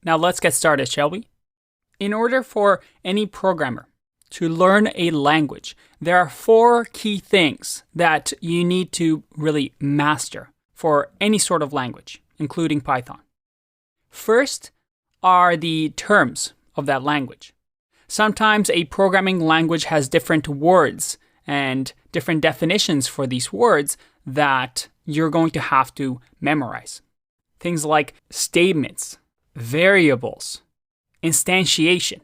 Now let's get started, shall we? In order for any programmer to learn a language, there are 4 key things that you need to really master for any sort of language, including Python. First are the terms of that language. Sometimes a programming language has different words and different definitions for these words that you're going to have to memorize. Things like statements, variables, instantiation.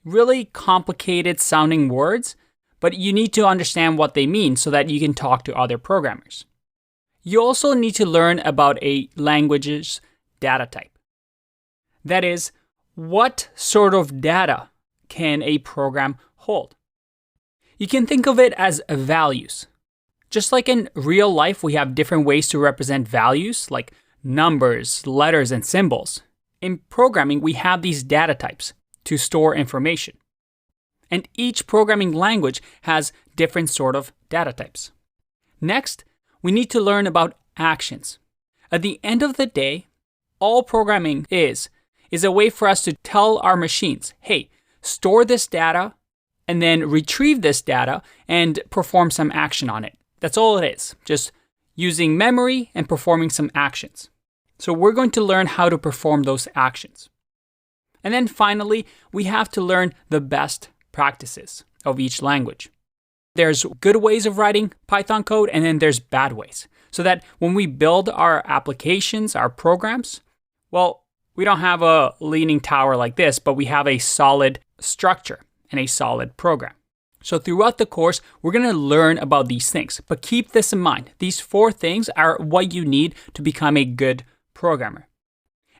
Really complicated sounding words, but you need to understand what they mean so that you can talk to other programmers. You also need to learn about a language's data type. That is, what sort of data can a program hold? You can think of it as values. Just like in real life, we have different ways to represent values, like numbers, letters, and symbols. In programming, we have these data types to store information. And each programming language has different sort of data types. Next, we need to learn about actions. At the end of the day, all programming is a way for us to tell our machines, hey, store this data and then retrieve this data and perform some action on it. That's all it is, just using memory and performing some actions. So we're going to learn how to perform those actions. And then finally, we have to learn the best practices of each language. There's good ways of writing Python code, and then there's bad ways. So that when we build our applications, our programs, well, we don't have a leaning tower like this, but we have a solid structure and a solid program. So throughout the course, we're going to learn about these things. But keep this in mind. These 4 things are what you need to become a good programmer.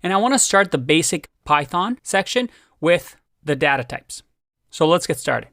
And I want to start the basic Python section with the data types. So let's get started.